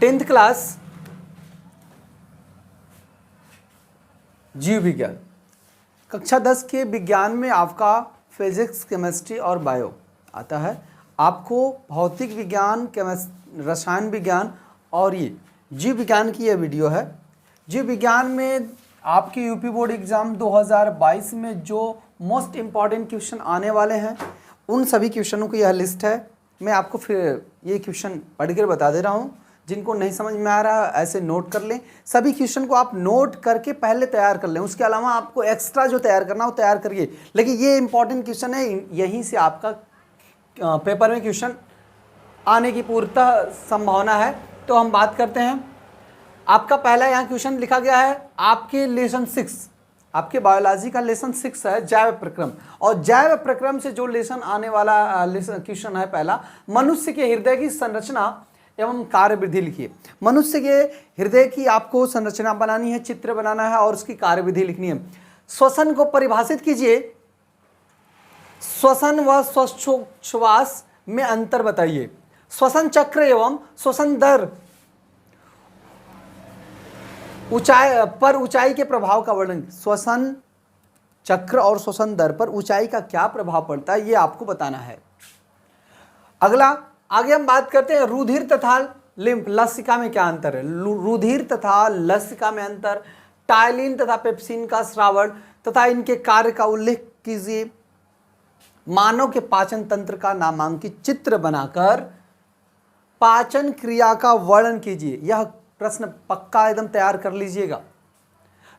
10th class जीव विज्ञान, कक्षा 10 के विज्ञान में आपका फिजिक्स, केमिस्ट्री और बायो आता है। आपको भौतिक विज्ञान, रसायन विज्ञान और ये जीव विज्ञान की यह वीडियो है। जीव विज्ञान में आपके यूपी बोर्ड एग्जाम 2022 में जो मोस्ट इम्पॉर्टेंट क्वेश्चन आने वाले हैं उन सभी क्वेश्चनों की यह लिस्ट है। मैं आपको फिर ये क्वेश्चन पढ़कर बता दे रहा हूँ। जिनको नहीं समझ में आ रहा ऐसे नोट कर लें। सभी क्वेश्चन को आप नोट करके पहले तैयार कर लें, उसके अलावा आपको एक्स्ट्रा जो तैयार करना हो तैयार करिए। लेकिन ये इंपॉर्टेंट क्वेश्चन है, यहीं से आपका पेपर में क्वेश्चन आने की पूर्णतः संभावना है। तो हम बात करते हैं। आपका पहला यहाँ क्वेश्चन लिखा गया है आपके लेसन 6, आपके बायोलॉजी का लेसन 6 है जैव प्रक्रम। और जैव प्रक्रम से जो लेसन आने वाला क्वेश्चन है पहला, मनुष्य के हृदय की संरचना एवं कार्यविधि लिखिए। मनुष्य के हृदय की आपको संरचना बनानी है, चित्र बनाना है और उसकी कार्यविधि लिखनी है। श्वसन को परिभाषित कीजिए। श्वसन व श्वासोच्छ्वास में अंतर बताइए। श्वसन चक्र एवं श्वसन दर ऊंचाई के प्रभाव का वर्णन। श्वसन चक्र और श्वसन दर पर ऊंचाई का क्या प्रभाव पड़ता है ये आपको बताना है। अगला, आगे हम बात करते हैं रुधिर तथा लिम्फ, लसिका में क्या अंतर है। रुधिर तथा लसिका में अंतर, टायलिन तथा पेप्सिन का श्रावण तथा इनके कार्य का उल्लेख कीजिए। मानव के पाचन तंत्र का नामांकित चित्र बनाकर पाचन क्रिया का वर्णन कीजिए। यह प्रश्न पक्का एकदम तैयार कर लीजिएगा।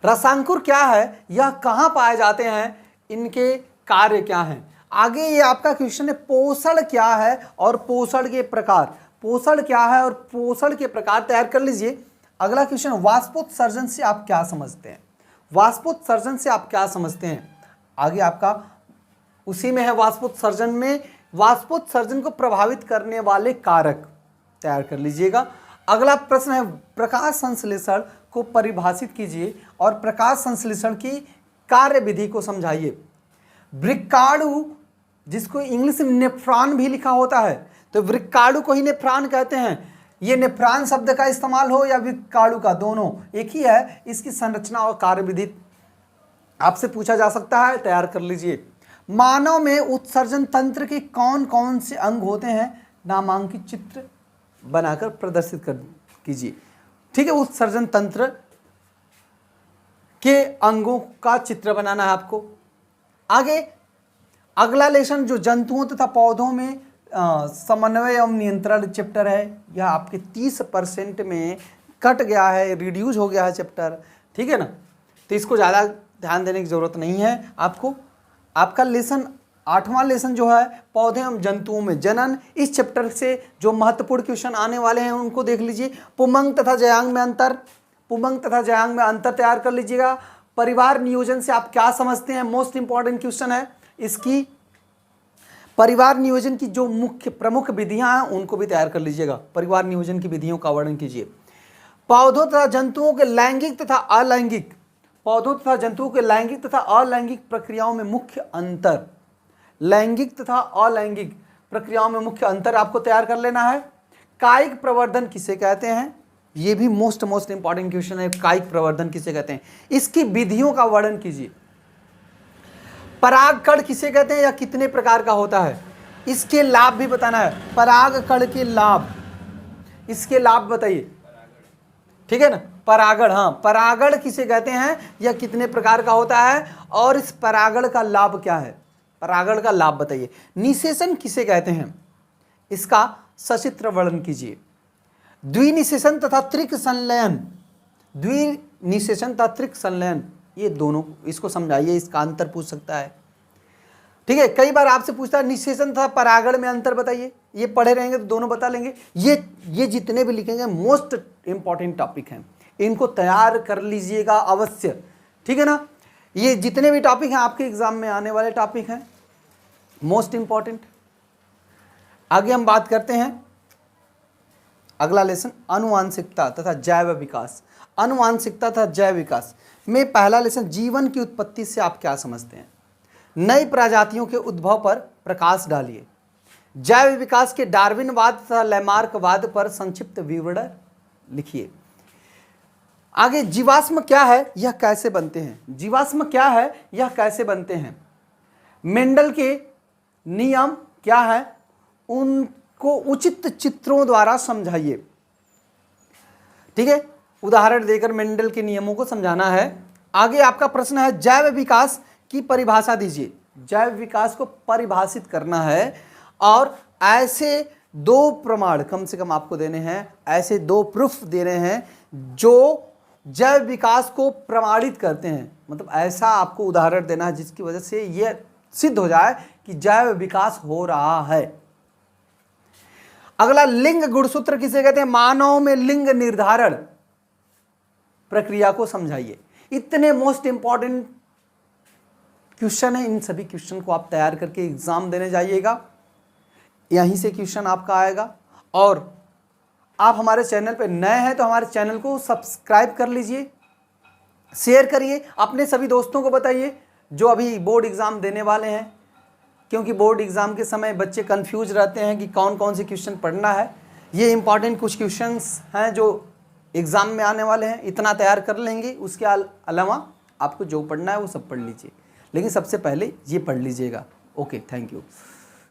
रसांकुर क्या है, यह कहाँ पाए जाते हैं, इनके कार्य क्या हैं। आगे ये आपका क्वेश्चन है पोषण क्या है और पोषण के प्रकार। पोषण क्या है और पोषण के प्रकार तैयार कर लीजिए। अगला क्वेश्चन, वाष्पोत्सर्जन से आप क्या समझते हैं। वाष्पोत्सर्जन से आप क्या समझते हैं, आगे आपका उसी में है। वाष्पोत्सर्जन में वाष्पोत्सर्जन को प्रभावित करने वाले कारक तैयार कर लीजिएगा। अगला प्रश्न है प्रकाश संश्लेषण को परिभाषित कीजिए और प्रकाश संश्लेषण की कार्यविधि को समझाइए। वृक्काणु, जिसको इंग्लिश में नेफ्रॉन भी लिखा होता है, तो वृक्काणु को ही नेफ्रॉन कहते हैं। ये नेफ्रॉन शब्द का इस्तेमाल हो या वृक्काणु का, दोनों एक ही है। इसकी संरचना और कार्यविधि आपसे पूछा जा सकता है, तैयार कर लीजिए। मानव में उत्सर्जन तंत्र के कौन कौन से अंग होते हैं, नामांकित चित्र बनाकर प्रदर्शित कर कीजिए। ठीक है, उत्सर्जन तंत्र के अंगों का चित्र बनाना है आपको। आगे अगला लेसन जो जंतुओं तथा पौधों में समन्वय एवं नियंत्रण चैप्टर है, यह आपके 30% में कट गया है, रिड्यूस हो गया है चैप्टर। ठीक है ना, तो इसको ज़्यादा ध्यान देने की जरूरत नहीं है आपको। आपका लेसन 8वां लेसन जो है पौधे एवं जंतुओं में जनन, इस चैप्टर से जो महत्वपूर्ण क्वेश्चन आने वाले हैं उनको देख लीजिए। पुमंग तथा जयांग में अंतर, पुमंग तथा जयांग में अंतर तैयार कर लीजिएगा। परिवार नियोजन से आप क्या समझते हैं, मोस्ट इंपॉर्टेंट क्वेश्चन है। इसकी परिवार नियोजन की जो मुख्य प्रमुख विधियां हैं उनको भी तैयार कर लीजिएगा। परिवार नियोजन की विधियों का वर्णन कीजिए। पौधों तथा जंतुओं के लैंगिक तथा अलैंगिक, पौधों तथा जंतुओं के लैंगिक तथा अलैंगिक प्रक्रियाओं में मुख्य अंतर, लैंगिक तथा अलैंगिक प्रक्रियाओं में मुख्य अंतर आपको तैयार कर लेना है। कायिक प्रवर्धन किसे कहते हैं, ये भी मोस्ट इंपॉर्टेंट क्वेश्चन है। कायिक प्रवर्धन किसे कहते हैं, इसकी विधियों का वर्णन कीजिए। परागकण किसे कहते हैं या कितने प्रकार का होता है, इसके लाभ भी बताना है। परागकण के लाभ, इसके लाभ बताइए। ठीक है ना, परागण, हाँ परागण किसे कहते हैं या कितने प्रकार का होता है और इस परागण का लाभ क्या है, परागण का लाभ बताइए। निषेचन किसे कहते हैं, इसका सचित्र वर्णन कीजिए। द्विनिषेचन तथा त्रिक संलयन, द्विनिषेचन तथा त्रिक संलयन, ये दोनों इसको समझाइए, इसका अंतर पूछ सकता है। ठीक है, कई बार आपसे पूछता है निषेचन तथा परागण में अंतर बताइए। ये पढ़े रहेंगे तो दोनों बता लेंगे। ये जितने भी लिखेंगे मोस्ट इंपॉर्टेंट टॉपिक हैं, इनको तैयार कर लीजिएगा अवश्य। ठीक है ना, ये जितने भी टॉपिक हैं आपके एग्जाम में आने वाले टॉपिक हैं, मोस्ट इंपॉर्टेंट। आगे हम बात करते हैं अगला लेसन आनुवांशिकता तथा जैव विकास। आनुवांशिकता तथा जैव विकास में पहला लेसन जीवन की उत्पत्ति से आप क्या समझते हैं। नई प्रजातियों के उद्भव पर प्रकाश डालिए। जैव विकास के डार्विनवाद तथा लैमार्कवाद पर संक्षिप्त विवरण लिखिए। आगे जीवाश्म क्या है, यह कैसे बनते हैं? जीवाश्म क्या है, यह कैसे बनते हैं? मेंडल के नियम क्या है, उनको उचित चित्रों द्वारा समझाइए। ठीक है, उदाहरण देकर मेंडल के नियमों को समझाना है। आगे आपका प्रश्न है जैव विकास की परिभाषा दीजिए। जैव विकास को परिभाषित करना है और ऐसे दो प्रमाण कम से कम आपको देने हैं, ऐसे दो प्रूफ देने हैं जो जैव विकास को प्रमाणित करते हैं। मतलब ऐसा आपको उदाहरण देना है जिसकी वजह से यह सिद्ध हो जाए कि जैव विकास हो रहा है। अगला, लिंग गुणसूत्र किसे कहते हैं? मानव में लिंग निर्धारण प्रक्रिया को समझाइए। इतने मोस्ट इंपॉर्टेंट क्वेश्चन है, इन सभी क्वेश्चन को आप तैयार करके एग्जाम देने जाइएगा। यहीं से क्वेश्चन आपका आएगा। और आप हमारे चैनल पे नए हैं तो हमारे चैनल को सब्सक्राइब कर लीजिए, शेयर करिए, अपने सभी दोस्तों को बताइए जो अभी बोर्ड एग्जाम देने वाले हैं, क्योंकि बोर्ड एग्जाम के समय बच्चे कंफ्यूज रहते हैं कि कौन कौन से क्वेश्चन पढ़ना है। ये इंपॉर्टेंट कुछ क्वेश्चंस हैं जो एग्जाम में आने वाले हैं, इतना तैयार कर लेंगे। उसके अलावा आपको जो पढ़ना है वो सब पढ़ लीजिए, लेकिन सबसे पहले ये पढ़ लीजिएगा। Okay, thank you.